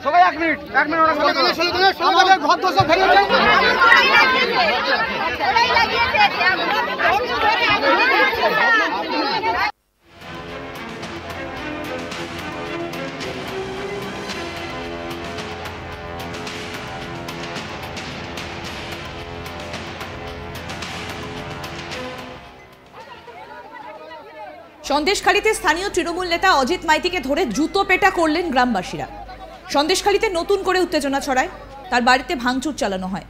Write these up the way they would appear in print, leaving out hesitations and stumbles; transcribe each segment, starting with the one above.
সবাই এক মিনিট আমাদের ঘর দোষক ভেঙেছে। সন্দেশখালীতে স্থানীয় তৃণমূল নেতা অজিত মাইতিকে ধরে জুতো পেটা করলেন গ্রামবাসীরা। সন্দেশখালীতে নতুন করে উত্তেজনা ছড়ায়, তার বাড়িতে ভাঙচুর চালানো হয়।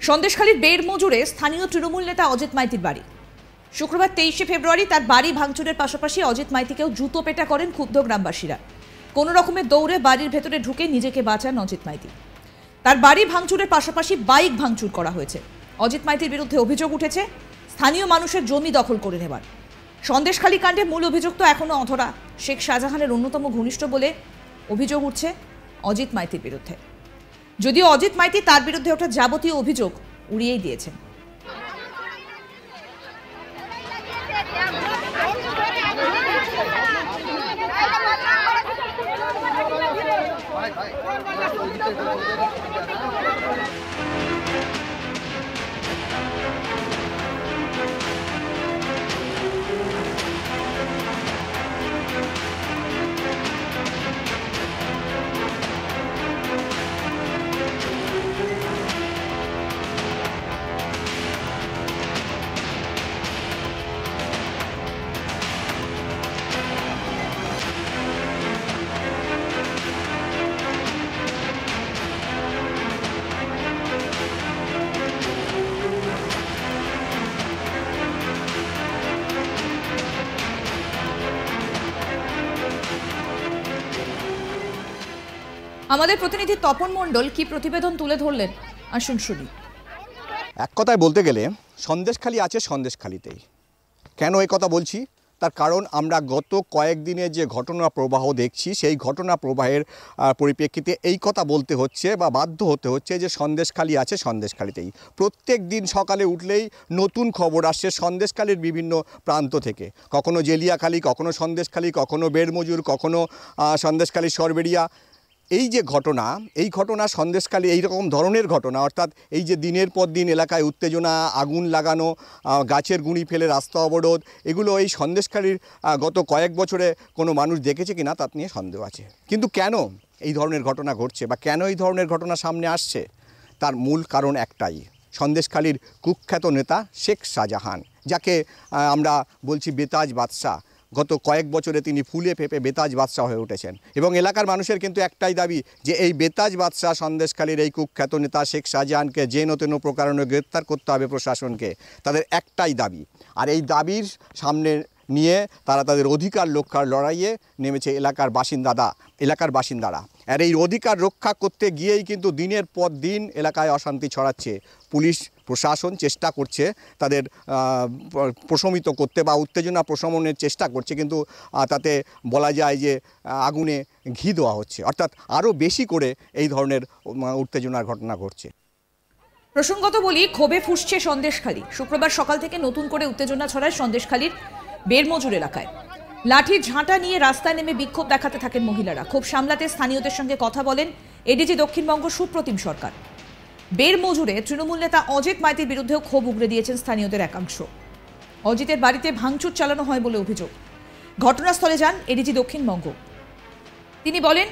সন্দেশখালীর বেড়মজুরে স্থানীয় তৃণমূল নেতা অজিত মাইতির বাড়ি। শুক্রবার 23শে ফেব্রুয়ারি তার বাড়ি ভাঙচুরের পাশাপাশি অজিত মাইতিকেও জুতো পেটা করেন ক্ষুব্ধ গ্রামবাসীরা। কোনো রকমের দৌড়ে বাড়ির ভেতরে ঢুকে নিজেকে বাঁচান অজিত মাইতি। তার বাড়ি ভাঙচুরের পাশাপাশি বাইক ভাঙচুর করা হয়েছে। অজিত মাইতির বিরুদ্ধে অভিযোগ উঠেছে স্থানীয় মানুষের জমি দখল করে নেবার। সন্দেশখালী কাণ্ডে মূল অভিযুক্ত এখনো অধরা শেখ শাহজাহানের অন্যতম ঘনিষ্ঠ বলে অভিযোগ উঠছে অজিত মাইতির বিরুদ্ধে। যদিও অজিত মাইতি তার বিরুদ্ধে ওঠা যাবতীয় অভিযোগ উড়িয়েই দিয়েছেন। আমাদের প্রতিনিধি তপন মণ্ডল কি প্রতিবেদন তুলে ধরলেন, আসুন শুনি। এক কথায় বলতে গেলে সন্দেশখালী আছে সন্দেশখালীতেই। কেন এই কথা বলছি? তার কারণ আমরা গত কয়েকদিনে যে ঘটনা প্রবাহ দেখছি, সেই ঘটনা প্রবাহের পরিপ্রেক্ষিতে এই কথা বলতে হচ্ছে বা বাধ্য হতে হচ্ছে যে সন্দেশখালী আছে সন্দেশখালীতেই। প্রত্যেক দিন সকালে উঠলেই নতুন খবর আসছে সন্দেশখালীর বিভিন্ন প্রান্ত থেকে। কখনো জেলিয়াখালী, কখনো সন্দেশখালী, কখনো বেড়মজুর, কখনো সন্দেশখালী সরবেরিয়া। এই যে ঘটনা, এই ঘটনা সন্দেশখালী এইরকম ধরনের ঘটনা, অর্থাৎ এই যে দিনের পর দিন এলাকায় উত্তেজনা, আগুন লাগানো, গাছের গুঁড়ি ফেলে রাস্তা অবরোধ, এগুলো এই সন্দেশখালীর গত কয়েক বছরে কোনো মানুষ দেখেছে কি না তা নিয়ে সন্দেহ আছে। কিন্তু কেন এই ধরনের ঘটনা ঘটছে বা কেন এই ধরনের ঘটনা সামনে আসছে, তার মূল কারণ একটাই, সন্দেশখালীর কুখ্যাত নেতা শেখ শাহজাহান, যাকে আমরা বলছি বেতাজ বাদশাহ। গত কয়েক বছরে তিনি ফুলে ফেপে বেতাজ বাদশাহ হয়ে উঠেছেন এবং এলাকার মানুষের কিন্তু একটাই দাবি যে এই বেতাজ বাদশাহ সন্দেশখালীর এই কুখ্যাত নেতা শেখ শাহজাহানকে যেন তেন প্রকারণে গ্রেপ্তার করতে হবে প্রশাসনকে। তাদের একটাই দাবি, আর এই দাবির সামনে নিয়ে তারা তাদের অধিকার রক্ষার লড়াইয়ে নেমেছে এলাকার বাসিন্দারা। আর এই অধিকার রক্ষা করতে গিয়েই কিন্তু দিনের পর দিন এলাকায় অশান্তি ছড়াচ্ছে। পুলিশ প্রশাসন চেষ্টা করছে তাদের প্রশমিত করতে বা উত্তেজনা প্রশমনের চেষ্টা করছে, কিন্তু তাতে বলা যায় যে আগুনে ঘি দেওয়া হচ্ছে, অর্থাৎ আরও বেশি করে এই ধরনের উত্তেজনার ঘটনা ঘটছে। প্রসঙ্গত বলি, ক্ষোভে ফুঁসছে সন্দেশখালী। শুক্রবার সকাল থেকে নতুন করে উত্তেজনা ছড়ায় সন্দেশখালীর বেড়মজুর এলাকায়। লাঠির ঝাঁটা নিয়ে রাস্তায় নেমে বিক্ষোভ দেখাতে থাকেন মহিলারা। ক্ষোভ সামলাতে স্থানীয়দের সঙ্গে কথা বলেন এডিজি দক্ষিণবঙ্গ সুপ্রতিম সরকার। বেড়মজুরে তৃণমূল নেতা অজিত মাইতির বিরুদ্ধেও ক্ষোভ উগরে দিয়েছেন স্থানীয়দের একাংশ। অজিতের বাড়িতে ভাঙচুর চালানো হয় বলে অভিযোগ। ঘটনাস্থলে যান এডিজি দক্ষিণবঙ্গ। তিনি বলেন,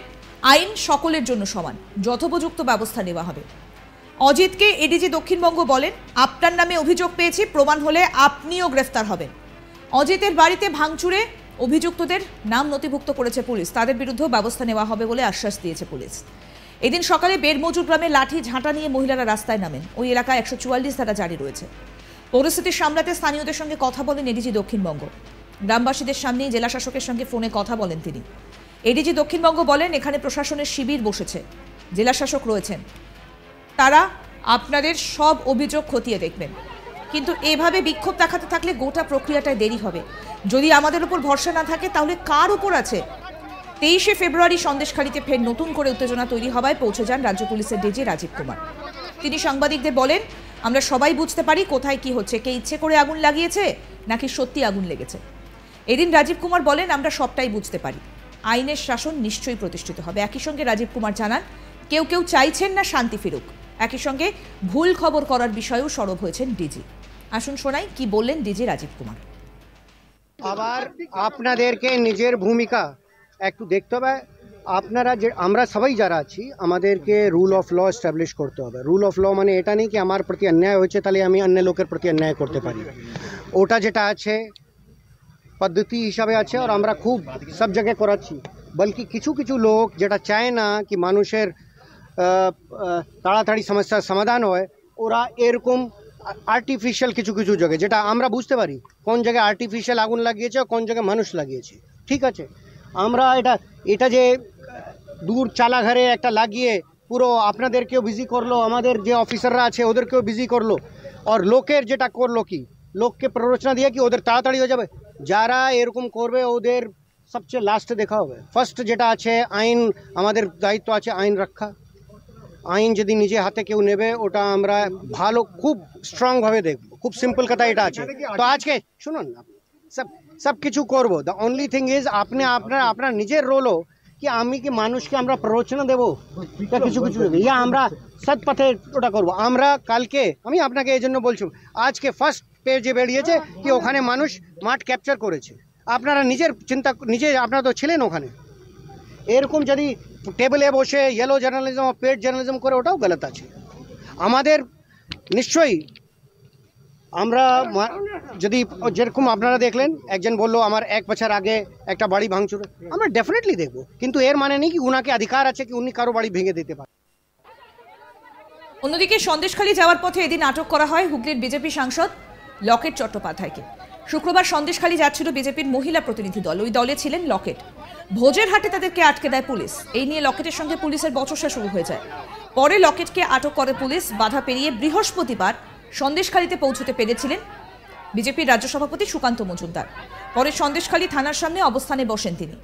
আইন সকলের জন্য সমান, যথোপযুক্ত ব্যবস্থা নেওয়া হবে। অজিতকে এডিজি দক্ষিণবঙ্গ বলেন, আপনার নামে অভিযোগ পেয়েছি, প্রমাণ হলে আপনিও গ্রেফতার হবেন। অজিতের বাড়িতে ভাঙচুরে অভিযুক্তদের নাম নথিভুক্ত করেছে পুলিশ, তাদের বিরুদ্ধেও ব্যবস্থা নেওয়া হবে বলে আশ্বাস দিয়েছে পুলিশ। এদিন সকালে বেড়মজুর গ্রামে লাঠি ঝাঁটা নিয়ে মহিলারা রাস্তায় নামেন। ওই এলাকায় 144 ধারা জারি রয়েছে। পরিস্থিতি সামলাতে স্থানীয়দের সঙ্গে কথা বলেন এডিজি দক্ষিণবঙ্গ। গ্রামবাসীদের সামনেই জেলা শাসকের সঙ্গে ফোনে কথা বলেন তিনি। এডিজি দক্ষিণবঙ্গ বলেন, এখানে প্রশাসনের শিবির বসেছে, জেলা শাসক রয়েছেন, তারা আপনাদের সব অভিযোগ খতিয়ে দেখবেন। কিন্তু এভাবে বিক্ষোভ দেখাতে থাকলে গোটা প্রক্রিয়াটায় দেরি হবে। যদি আমাদের উপর ভরসা না থাকে তাহলে কার উপর আছে? 23শে ফেব্রুয়ারি সন্দেশখালীতে ফের নতুন করে উত্তেজনা তৈরি হওয়ায় পৌঁছে যান রাজ্য পুলিশের ডিজি রাজীব কুমার। তিনি সাংবাদিকদের বলেন, আমরা সবাই বুঝতে পারি কোথায় কি হচ্ছে, কে ইচ্ছে করে আগুন লাগিয়েছে নাকি সত্যি আগুন লেগেছে। এদিন রাজীব কুমার বলেন, আমরা সবটাই বুঝতে পারি, আইনের শাসন নিশ্চয়ই প্রতিষ্ঠিত হবে। একই সঙ্গে রাজীব কুমার জানান, কেউ কেউ চাইছেন না শান্তি ফিরুক। একই সঙ্গে ভুল খবর করার বিষয়েও সরব হয়েছেন ডিজি। আসুন শোনাই কি বললেন ডিজি রাজীব কুমার। আবার আপনাদেরকে নিজের ভূমিকা একটু দেখতে হবে। আপনারা যে আমরা সবাই যারা আছি আমাদেরকে রুল অফ ল এস্টাবলিশ করতে হবে। রুল অফ ল মানে এটা নেই কি আমার প্রতি অন্যায় হয়েছে তাহলে আমি অন্য লোকের প্রতি অন্যায় করতে পারি। ওটা যেটা আছে পদ্ধতি হিসাবে আছে, আর আমরা খুব সব জায়গায় করাচ্ছি। বলকি কিছু কিছু লোক যেটা চায় না কি মানুষের তাড়াতাড়ি সমস্যার সমাধান হয়, ওরা এরকম আর্টিফিশিয়াল কিছু কিছু জায়গায় যেটা আমরা বুঝতে পারি কোন জায়গায় আর্টিফিশিয়াল আগুন লাগিয়েছে কোন জায়গায় মানুষ লাগিয়েছে। ঠিক আছে, আমরা এটা যে দূর চালাঘরে একটা লাগিয়ে পুরো আপনাদেরকেও বিজি করলো, আমাদের যে অফিসাররা আছে ওদেরকেও বিজি করলো, আর লোকের যেটা করলো কি লোককে প্ররোচনা দিয়ে কি ওদের তাড়াতাড়ি হয়ে যাবে। যারা এরকম করবে ওদের সবচেয়ে লাস্টে দেখা হবে। ফার্স্ট যেটা আছে আইন, আমাদের দায়িত্ব আছে আইন রক্ষা। আইন যদি নিজে হাতে কেউ নেবে ওটা আমরা ভালো খুব স্ট্রংভাবে দেখব। খুব সিম্পল কথা এটা আছে। তো আজকে শুনুন, সব কিছু করবো। দ্য অনলি থিং ইজ আপনার নিজের রোলও কি আমি কি মানুষকে আমরা প্ররোচনা দেবো কিছু কিছু ইয়া আমরা সৎ পথে ওটা করবো। আমরা কালকে আমি আপনাকে এই জন্য বলছি, আজকে ফার্স্ট পেজে বেরিয়েছে কি ওখানে মানুষ মাঠ ক্যাপচার করেছে। আপনারা নিজের চিন্তা আপনারা তো ছিলেন ওখানে। এরকম যদি টেবিলে বসে ইয়েলো জার্নালিজম পেড জার্নালিজম করে ওটাও গলত আছে। আমাদের নিশ্চয়ই আমরা যদি যেরকম আপনারা দেখলেন একজন বললো আমার 1 বছর আগে একটা বাড়ি ভাঙচুর, আমরা ডেফিনেটলি দেখবো, কিন্তু এর মানে নেই কি উনাকে অধিকার আছে কি উনি কারো বাড়ি ভেঙে দিতে পারে। অন্যদিকে সন্দেশখালী যাওয়ার পথে এদিন আটক করা হয় হুগলির বিজেপি সাংসদ লকেট চট্টোপাধ্যায়কে। শুক্রবার সন্দেশখালী যাচ্ছিল বিজেপির মহিলা প্রতিনিধি দল, ওই দলে ছিলেন লকেট। ভোজের হাটে তাদেরকে আটকে দেয় পুলিশ। এই নিয়ে লকেটের সঙ্গে পুলিশের বচসা শুরু হয়ে যায়। পরে লকেটকে আটক করে পুলিশ। বাধা পেরিয়ে বৃহস্পতিবার সন্দেশখালীতে পৌঁছতে পেরেছিলেন বিজেপির রাজ্য সভাপতি সুকান্ত মজুমদার। পরে সন্দেশখালী থানার সামনে অবস্থানে বসেন তিনি।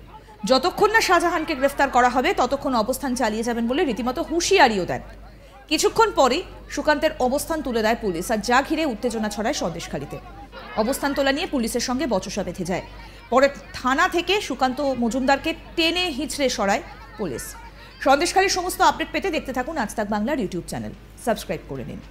যতক্ষণ না শাহজাহানকে গ্রেফতার করা হবে ততক্ষণ অবস্থান চালিয়ে যাবেন বলে রীতিমতো হুঁশিয়ারিও দেন। কিছুক্ষণ পরেই সুকান্তের অবস্থান তুলে দেয় পুলিশ, আর যা ঘিরে উত্তেজনা ছড়ায় সন্দেশখালীতে। অবস্থান তোলা নিয়ে পুলিশের সঙ্গে বচসা বেঁধে যায়। পরে থানা থেকে সুকান্ত মজুমদারকে টেনে হিঁচড়ে সরায় পুলিশ। সন্দেশখালীর সমস্ত আপডেট পেতে দেখতে থাকুন আজ তাক বাংলার ইউটিউব চ্যানেল। সাবস্ক্রাইব করে নিন।